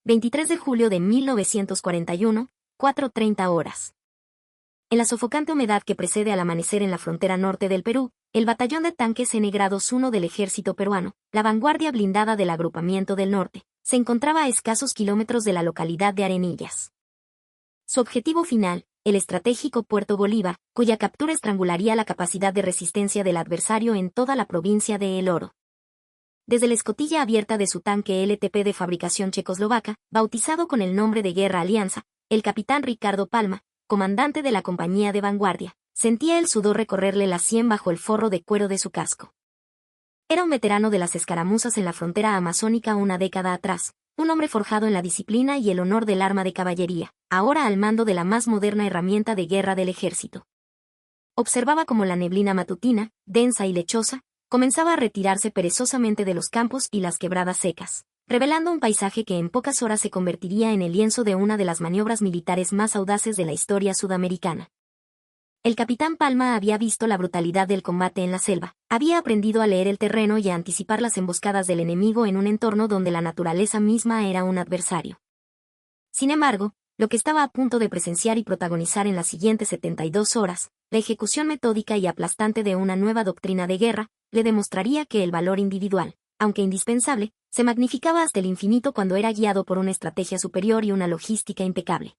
23 de julio de 1941, 4:30 horas. En la sofocante humedad que precede al amanecer en la frontera norte del Perú, el batallón de tanques N-1 del ejército peruano, la vanguardia blindada del agrupamiento del norte, se encontraba a escasos kilómetros de la localidad de Arenillas. Su objetivo final, el estratégico Puerto Bolívar, cuya captura estrangularía la capacidad de resistencia del adversario en toda la provincia de El Oro. Desde la escotilla abierta de su tanque LTP de fabricación checoslovaca, bautizado con el nombre de Guerra Alianza, el capitán Ricardo Palma, comandante de la compañía de vanguardia, sentía el sudor recorrerle la sien bajo el forro de cuero de su casco. Era un veterano de las escaramuzas en la frontera amazónica una década atrás, un hombre forjado en la disciplina y el honor del arma de caballería, ahora al mando de la más moderna herramienta de guerra del ejército. Observaba cómo la neblina matutina, densa y lechosa, comenzaba a retirarse perezosamente de los campos y las quebradas secas, revelando un paisaje que en pocas horas se convertiría en el lienzo de una de las maniobras militares más audaces de la historia sudamericana. El capitán Palma había visto la brutalidad del combate en la selva, había aprendido a leer el terreno y a anticipar las emboscadas del enemigo en un entorno donde la naturaleza misma era un adversario. Sin embargo, lo que estaba a punto de presenciar y protagonizar en las siguientes 72 horas, la ejecución metódica y aplastante de una nueva doctrina de guerra, le demostraría que el valor individual, aunque indispensable, se magnificaba hasta el infinito cuando era guiado por una estrategia superior y una logística impecable.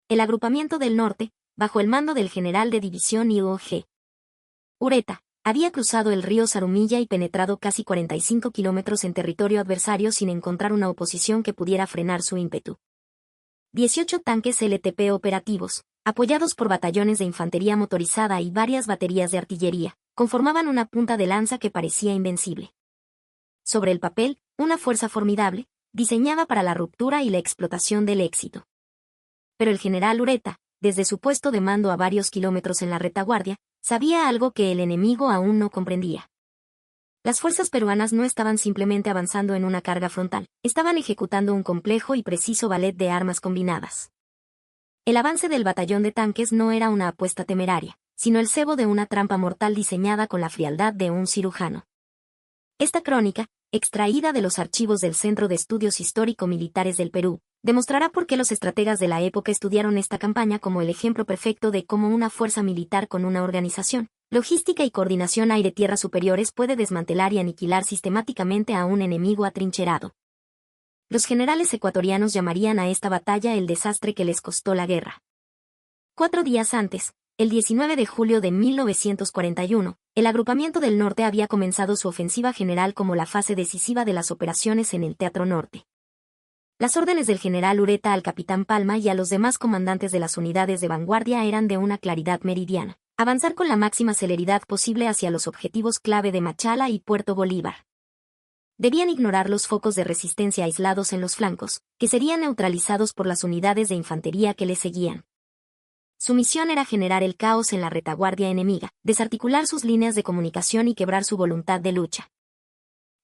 El agrupamiento del norte, bajo el mando del general de división I.O.G. Ureta, había cruzado el río Zarumilla y penetrado casi 45 kilómetros en territorio adversario sin encontrar una oposición que pudiera frenar su ímpetu. 18 tanques LTP operativos, apoyados por batallones de infantería motorizada y varias baterías de artillería, conformaban una punta de lanza que parecía invencible. Sobre el papel, una fuerza formidable, diseñada para la ruptura y la explotación del éxito. Pero el general Ureta, desde su puesto de mando a varios kilómetros en la retaguardia, sabía algo que el enemigo aún no comprendía. Las fuerzas peruanas no estaban simplemente avanzando en una carga frontal, estaban ejecutando un complejo y preciso ballet de armas combinadas. El avance del batallón de tanques no era una apuesta temeraria, sino el cebo de una trampa mortal diseñada con la frialdad de un cirujano. Esta crónica, extraída de los archivos del Centro de Estudios Histórico-Militares del Perú, demostrará por qué los estrategas de la época estudiaron esta campaña como el ejemplo perfecto de cómo una fuerza militar con una organización, logística y coordinación aire-tierra superiores puede desmantelar y aniquilar sistemáticamente a un enemigo atrincherado. Los generales ecuatorianos llamarían a esta batalla el desastre que les costó la guerra. 4 días antes, el 19 de julio de 1941, el agrupamiento del norte había comenzado su ofensiva general como la fase decisiva de las operaciones en el Teatro Norte. Las órdenes del general Ureta al capitán Palma y a los demás comandantes de las unidades de vanguardia eran de una claridad meridiana: avanzar con la máxima celeridad posible hacia los objetivos clave de Machala y Puerto Bolívar. Debían ignorar los focos de resistencia aislados en los flancos, que serían neutralizados por las unidades de infantería que les seguían. Su misión era generar el caos en la retaguardia enemiga, desarticular sus líneas de comunicación y quebrar su voluntad de lucha.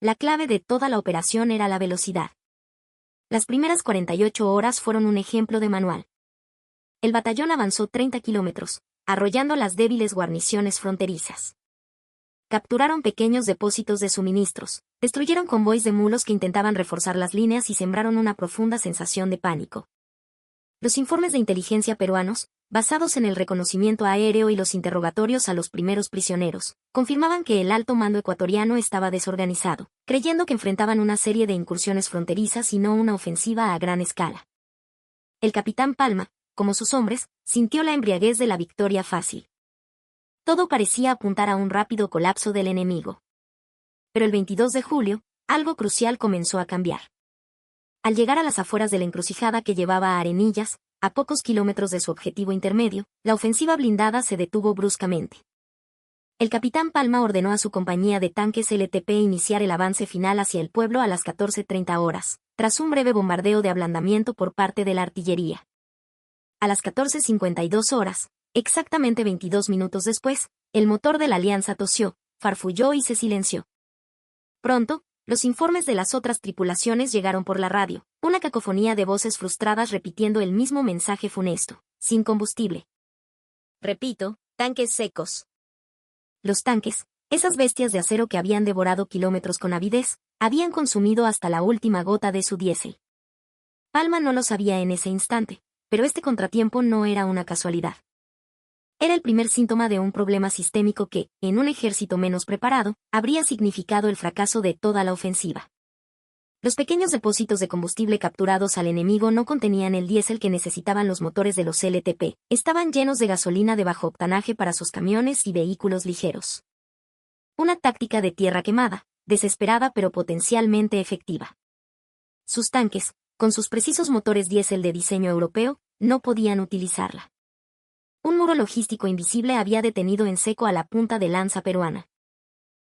La clave de toda la operación era la velocidad. Las primeras 48 horas fueron un ejemplo de manual. El batallón avanzó 30 kilómetros, arrollando las débiles guarniciones fronterizas. Capturaron pequeños depósitos de suministros, destruyeron convoys de mulos que intentaban reforzar las líneas y sembraron una profunda sensación de pánico. Los informes de inteligencia peruanos, basados en el reconocimiento aéreo y los interrogatorios a los primeros prisioneros, confirmaban que el alto mando ecuatoriano estaba desorganizado, creyendo que enfrentaban una serie de incursiones fronterizas y no una ofensiva a gran escala. El capitán Palma, como sus hombres, sintió la embriaguez de la victoria fácil. Todo parecía apuntar a un rápido colapso del enemigo. Pero el 22 de julio, algo crucial comenzó a cambiar. Al llegar a las afueras de la encrucijada que llevaba a Arenillas, a pocos kilómetros de su objetivo intermedio, la ofensiva blindada se detuvo bruscamente. El capitán Palma ordenó a su compañía de tanques LTP iniciar el avance final hacia el pueblo a las 14:30 horas, tras un breve bombardeo de ablandamiento por parte de la artillería. A las 14:52 horas, exactamente 22 minutos después, el motor de la Alianza tosió, farfulló y se silenció. Pronto, los informes de las otras tripulaciones llegaron por la radio, una cacofonía de voces frustradas repitiendo el mismo mensaje funesto: sin combustible. Repito, tanques secos. Los tanques, esas bestias de acero que habían devorado kilómetros con avidez, habían consumido hasta la última gota de su diésel. Palma no lo sabía en ese instante, pero este contratiempo no era una casualidad. Era el primer síntoma de un problema sistémico que, en un ejército menos preparado, habría significado el fracaso de toda la ofensiva. Los pequeños depósitos de combustible capturados al enemigo no contenían el diésel que necesitaban los motores de los LTP, estaban llenos de gasolina de bajo octanaje para sus camiones y vehículos ligeros. Una táctica de tierra quemada, desesperada pero potencialmente efectiva. Sus tanques, con sus precisos motores diésel de diseño europeo, no podían utilizarla. Un muro logístico invisible había detenido en seco a la punta de lanza peruana.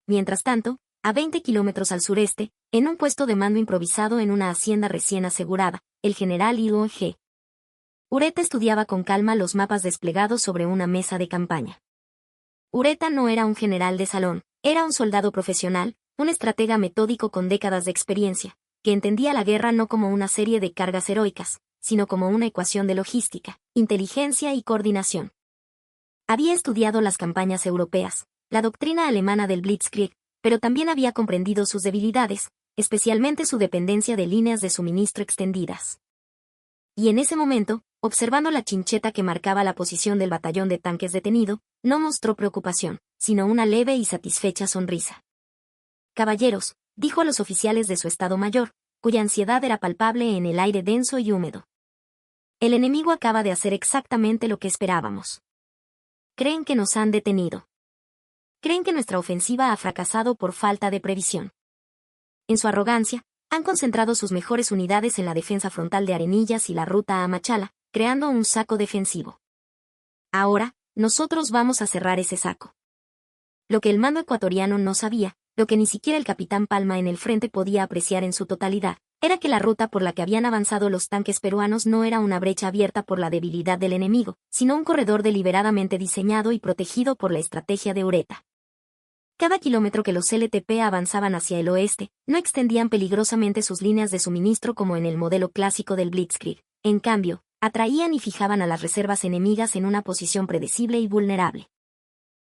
Mientras tanto, a 20 kilómetros al sureste, en un puesto de mando improvisado en una hacienda recién asegurada, el general Ivo G. Ureta estudiaba con calma los mapas desplegados sobre una mesa de campaña. Ureta no era un general de salón, era un soldado profesional, un estratega metódico con décadas de experiencia, que entendía la guerra no como una serie de cargas heroicas, sino como una ecuación de logística, inteligencia y coordinación. Había estudiado las campañas europeas, la doctrina alemana del Blitzkrieg, pero también había comprendido sus debilidades, especialmente su dependencia de líneas de suministro extendidas. Y en ese momento, observando la chincheta que marcaba la posición del batallón de tanques detenido, no mostró preocupación, sino una leve y satisfecha sonrisa. «Caballeros», dijo a los oficiales de su Estado Mayor, cuya ansiedad era palpable en el aire denso y húmedo. «El enemigo acaba de hacer exactamente lo que esperábamos. Creen que nos han detenido. Creen que nuestra ofensiva ha fracasado por falta de previsión. En su arrogancia, han concentrado sus mejores unidades en la defensa frontal de Arenillas y la ruta a Machala, creando un saco defensivo. Ahora, nosotros vamos a cerrar ese saco». Lo que el mando ecuatoriano no sabía, lo que ni siquiera el capitán Palma en el frente podía apreciar en su totalidad, era que la ruta por la que habían avanzado los tanques peruanos no era una brecha abierta por la debilidad del enemigo, sino un corredor deliberadamente diseñado y protegido por la estrategia de Ureta. Cada kilómetro que los LTP avanzaban hacia el oeste, no extendían peligrosamente sus líneas de suministro como en el modelo clásico del Blitzkrieg. En cambio, atraían y fijaban a las reservas enemigas en una posición predecible y vulnerable.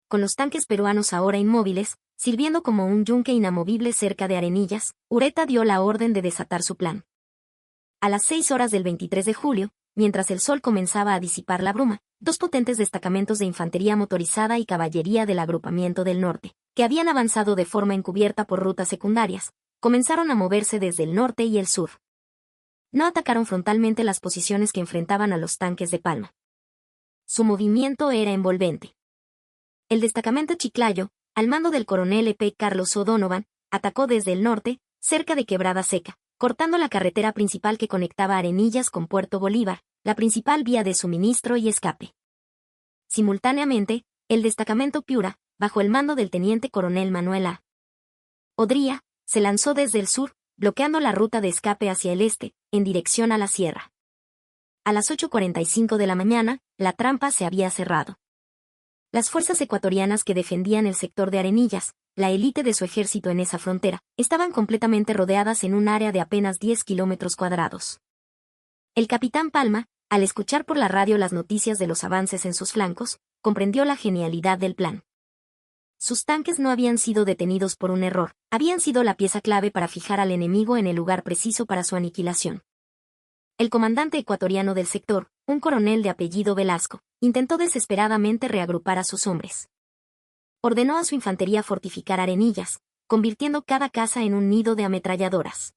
Con los tanques peruanos ahora inmóviles, sirviendo como un yunque inamovible cerca de Arenillas, Ureta dio la orden de desatar su plan. A las 6 horas del 23 de julio, mientras el sol comenzaba a disipar la bruma, dos potentes destacamentos de infantería motorizada y caballería del agrupamiento del norte, que habían avanzado de forma encubierta por rutas secundarias, comenzaron a moverse desde el norte y el sur. No atacaron frontalmente las posiciones que enfrentaban a los tanques de Palma. Su movimiento era envolvente. El destacamento Chiclayo, al mando del coronel E.P. Carlos O'Donovan, atacó desde el norte, cerca de Quebrada Seca, cortando la carretera principal que conectaba Arenillas con Puerto Bolívar, la principal vía de suministro y escape. Simultáneamente, el destacamento Piura, bajo el mando del teniente coronel Manuel A. Odría, se lanzó desde el sur, bloqueando la ruta de escape hacia el este, en dirección a la sierra. A las 8:45 de la mañana, la trampa se había cerrado. Las fuerzas ecuatorianas que defendían el sector de Arenillas, la élite de su ejército en esa frontera, estaban completamente rodeadas en un área de apenas 10 kilómetros cuadrados. El capitán Palma, al escuchar por la radio las noticias de los avances en sus flancos, comprendió la genialidad del plan. Sus tanques no habían sido detenidos por un error, habían sido la pieza clave para fijar al enemigo en el lugar preciso para su aniquilación. El comandante ecuatoriano del sector, un coronel de apellido Velasco, intentó desesperadamente reagrupar a sus hombres. Ordenó a su infantería fortificar Arenillas, convirtiendo cada casa en un nido de ametralladoras.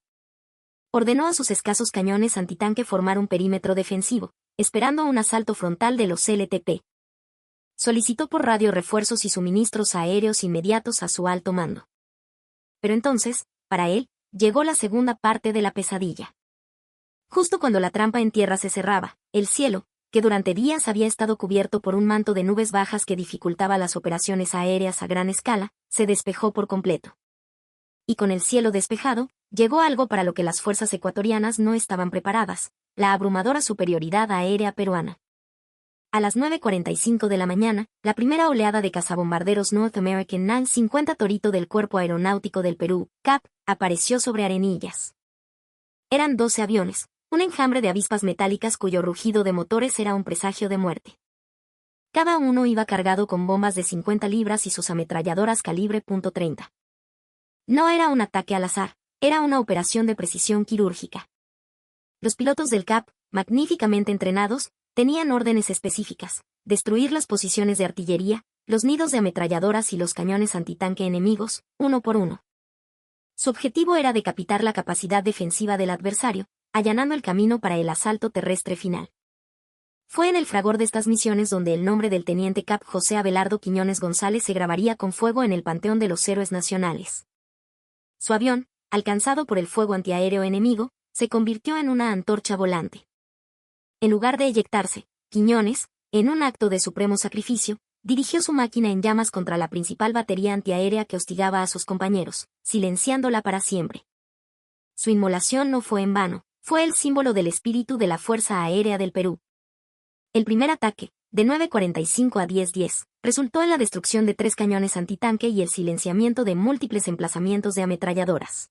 Ordenó a sus escasos cañones antitanque formar un perímetro defensivo, esperando un asalto frontal de los LTP. Solicitó por radio refuerzos y suministros aéreos inmediatos a su alto mando. Pero entonces, para él, llegó la segunda parte de la pesadilla. Justo cuando la trampa en tierra se cerraba, el cielo, que durante días había estado cubierto por un manto de nubes bajas que dificultaba las operaciones aéreas a gran escala, se despejó por completo. Y con el cielo despejado, llegó algo para lo que las fuerzas ecuatorianas no estaban preparadas, la abrumadora superioridad aérea peruana. A las 9:45 de la mañana, la primera oleada de cazabombarderos North American 950 Torito del Cuerpo Aeronáutico del Perú, CAP, apareció sobre Arenillas. Eran 12 aviones, un enjambre de avispas metálicas cuyo rugido de motores era un presagio de muerte. Cada uno iba cargado con bombas de 50 libras y sus ametralladoras calibre .30. No era un ataque al azar, era una operación de precisión quirúrgica. Los pilotos del CAP, magníficamente entrenados, tenían órdenes específicas: destruir las posiciones de artillería, los nidos de ametralladoras y los cañones antitanque enemigos, uno por uno. Su objetivo era decapitar la capacidad defensiva del adversario, allanando el camino para el asalto terrestre final. Fue en el fragor de estas misiones donde el nombre del teniente Cap José Abelardo Quiñones González se grabaría con fuego en el panteón de los héroes nacionales. Su avión, alcanzado por el fuego antiaéreo enemigo, se convirtió en una antorcha volante. En lugar de eyectarse, Quiñones, en un acto de supremo sacrificio, dirigió su máquina en llamas contra la principal batería antiaérea que hostigaba a sus compañeros, silenciándola para siempre. Su inmolación no fue en vano, fue el símbolo del espíritu de la Fuerza Aérea del Perú. El primer ataque, de 9:45 a 10:10, resultó en la destrucción de 3 cañones antitanque y el silenciamiento de múltiples emplazamientos de ametralladoras.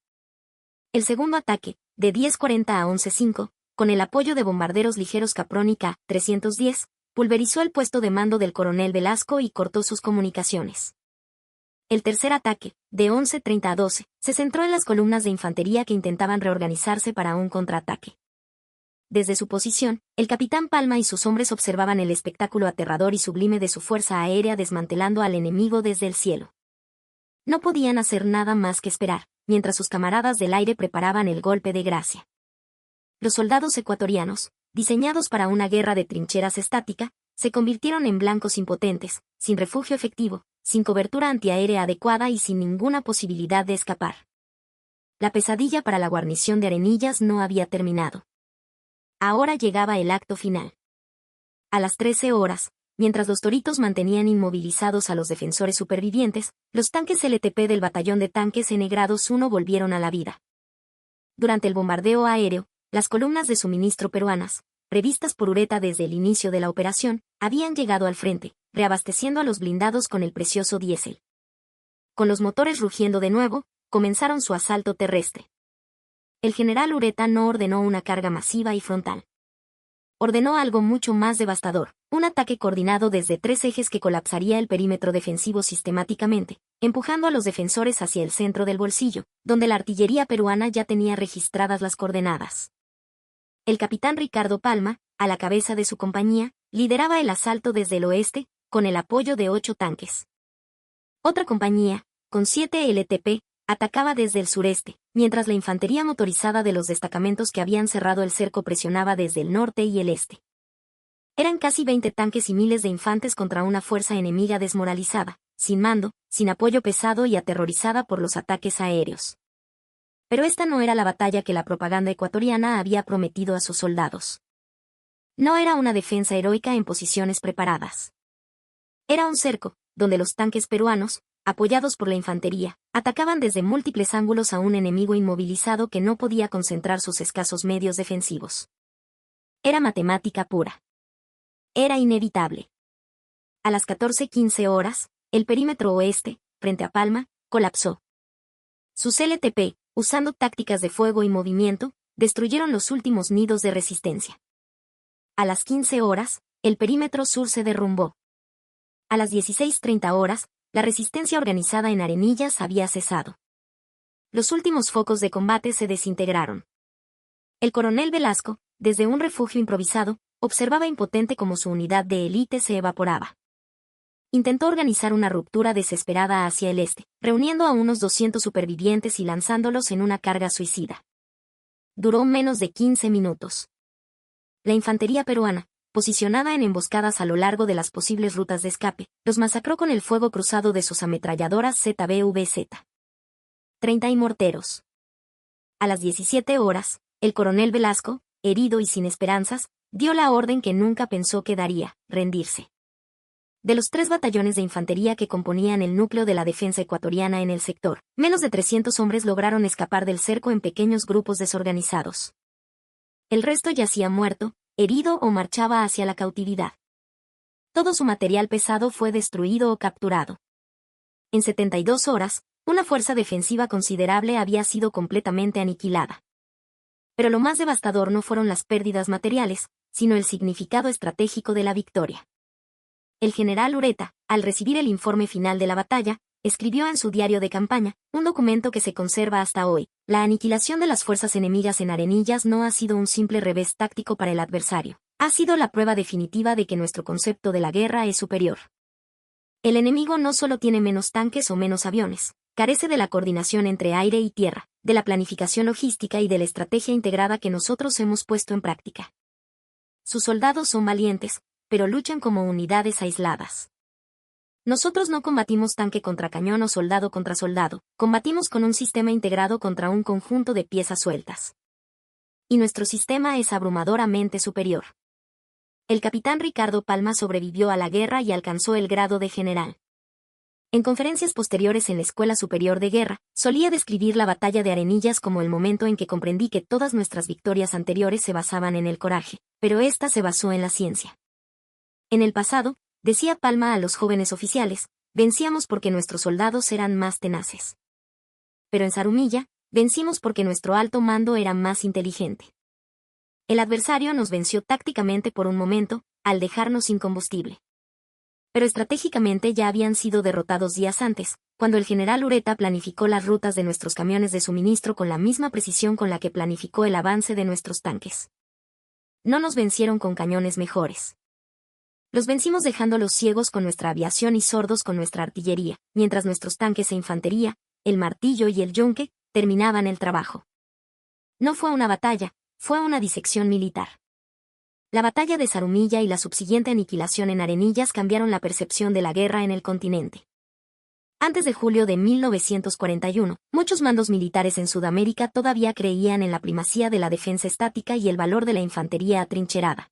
El segundo ataque, de 10:40 a 11:05, con el apoyo de bombarderos ligeros Caproni K-310, pulverizó el puesto de mando del coronel Velasco y cortó sus comunicaciones. El tercer ataque, de 11:30 a 12, se centró en las columnas de infantería que intentaban reorganizarse para un contraataque. Desde su posición, el capitán Palma y sus hombres observaban el espectáculo aterrador y sublime de su fuerza aérea desmantelando al enemigo desde el cielo. No podían hacer nada más que esperar, mientras sus camaradas del aire preparaban el golpe de gracia. Los soldados ecuatorianos, diseñados para una guerra de trincheras estática, se convirtieron en blancos impotentes, sin refugio efectivo, sin cobertura antiaérea adecuada y sin ninguna posibilidad de escapar. La pesadilla para la guarnición de Arenillas no había terminado. Ahora llegaba el acto final. A las 13 horas, mientras los toritos mantenían inmovilizados a los defensores supervivientes, los tanques LTP del Batallón de Tanques N-Grados 1 volvieron a la vida. Durante el bombardeo aéreo, las columnas de suministro peruanas, previstas por Ureta desde el inicio de la operación, habían llegado al frente, reabasteciendo a los blindados con el precioso diésel. Con los motores rugiendo de nuevo, comenzaron su asalto terrestre. El general Ureta no ordenó una carga masiva y frontal. Ordenó algo mucho más devastador, un ataque coordinado desde 3 ejes que colapsaría el perímetro defensivo sistemáticamente, empujando a los defensores hacia el centro del bolsillo, donde la artillería peruana ya tenía registradas las coordenadas. El capitán Ricardo Palma, a la cabeza de su compañía, lideraba el asalto desde el oeste, con el apoyo de 8 tanques. Otra compañía, con 7 LTP, atacaba desde el sureste, mientras la infantería motorizada de los destacamentos que habían cerrado el cerco presionaba desde el norte y el este. Eran casi 20 tanques y miles de infantes contra una fuerza enemiga desmoralizada, sin mando, sin apoyo pesado y aterrorizada por los ataques aéreos. Pero esta no era la batalla que la propaganda ecuatoriana había prometido a sus soldados. No era una defensa heroica en posiciones preparadas. Era un cerco, donde los tanques peruanos, apoyados por la infantería, atacaban desde múltiples ángulos a un enemigo inmovilizado que no podía concentrar sus escasos medios defensivos. Era matemática pura. Era inevitable. A las 14:15 horas, el perímetro oeste, frente a Palma, colapsó. Sus LTP, usando tácticas de fuego y movimiento, destruyeron los últimos nidos de resistencia. A las 15 horas, el perímetro sur se derrumbó. A las 16:30 horas, la resistencia organizada en Arenillas había cesado. Los últimos focos de combate se desintegraron. El coronel Velasco, desde un refugio improvisado, observaba impotente cómo su unidad de élite se evaporaba. Intentó organizar una ruptura desesperada hacia el este, reuniendo a unos 200 supervivientes y lanzándolos en una carga suicida. Duró menos de 15 minutos. La infantería peruana, posicionada en emboscadas a lo largo de las posibles rutas de escape, los masacró con el fuego cruzado de sus ametralladoras ZBVZ. 30 y morteros. A las 17 horas, el coronel Velasco, herido y sin esperanzas, dio la orden que nunca pensó que daría: rendirse. De los 3 batallones de infantería que componían el núcleo de la defensa ecuatoriana en el sector, menos de 300 hombres lograron escapar del cerco en pequeños grupos desorganizados. El resto yacía muerto, herido o marchaba hacia la cautividad. Todo su material pesado fue destruido o capturado. En 72 horas, una fuerza defensiva considerable había sido completamente aniquilada. Pero lo más devastador no fueron las pérdidas materiales, sino el significado estratégico de la victoria. El general Ureta, al recibir el informe final de la batalla, escribió en su diario de campaña, un documento que se conserva hasta hoy: la aniquilación de las fuerzas enemigas en Arenillas no ha sido un simple revés táctico para el adversario, ha sido la prueba definitiva de que nuestro concepto de la guerra es superior. El enemigo no solo tiene menos tanques o menos aviones, carece de la coordinación entre aire y tierra, de la planificación logística y de la estrategia integrada que nosotros hemos puesto en práctica. Sus soldados son valientes, pero luchan como unidades aisladas. Nosotros no combatimos tanque contra cañón o soldado contra soldado, combatimos con un sistema integrado contra un conjunto de piezas sueltas. Y nuestro sistema es abrumadoramente superior. El capitán Ricardo Palma sobrevivió a la guerra y alcanzó el grado de general. En conferencias posteriores en la Escuela Superior de Guerra, solía describir la batalla de Arenillas como el momento en que comprendí que todas nuestras victorias anteriores se basaban en el coraje, pero esta se basó en la ciencia. En el pasado, decía Palma a los jóvenes oficiales, vencíamos porque nuestros soldados eran más tenaces. Pero en Zarumilla, vencimos porque nuestro alto mando era más inteligente. El adversario nos venció tácticamente por un momento, al dejarnos sin combustible. Pero estratégicamente ya habían sido derrotados días antes, cuando el general Ureta planificó las rutas de nuestros camiones de suministro con la misma precisión con la que planificó el avance de nuestros tanques. No nos vencieron con cañones mejores. Los vencimos dejándolos ciegos con nuestra aviación y sordos con nuestra artillería, mientras nuestros tanques e infantería, el martillo y el yunque, terminaban el trabajo. No fue una batalla, fue una disección militar. La batalla de Zarumilla y la subsiguiente aniquilación en Arenillas cambiaron la percepción de la guerra en el continente. Antes de julio de 1941, muchos mandos militares en Sudamérica todavía creían en la primacía de la defensa estática y el valor de la infantería atrincherada.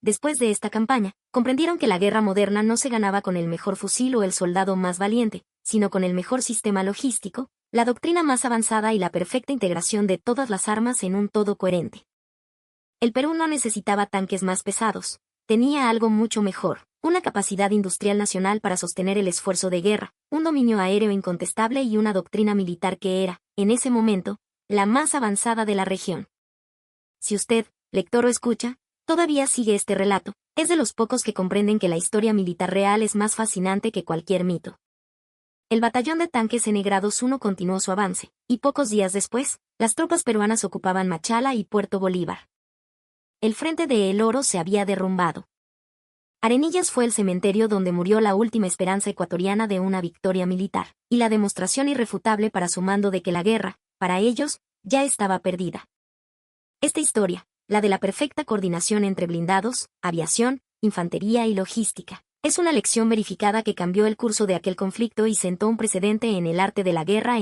Después de esta campaña, comprendieron que la guerra moderna no se ganaba con el mejor fusil o el soldado más valiente, sino con el mejor sistema logístico, la doctrina más avanzada y la perfecta integración de todas las armas en un todo coherente. El Perú no necesitaba tanques más pesados, tenía algo mucho mejor: una capacidad industrial nacional para sostener el esfuerzo de guerra, un dominio aéreo incontestable y una doctrina militar que era, en ese momento, la más avanzada de la región. Si usted, lector o escucha, todavía sigue este relato, es de los pocos que comprenden que la historia militar real es más fascinante que cualquier mito. El batallón de tanques N-Grados 1 continuó su avance, y pocos días después, las tropas peruanas ocupaban Machala y Puerto Bolívar. El frente de El Oro se había derrumbado. Arenillas fue el cementerio donde murió la última esperanza ecuatoriana de una victoria militar, y la demostración irrefutable para su mando de que la guerra, para ellos, ya estaba perdida. Esta historia, la de la perfecta coordinación entre blindados, aviación, infantería y logística, es una lección verificada que cambió el curso de aquel conflicto y sentó un precedente en el arte de la guerra.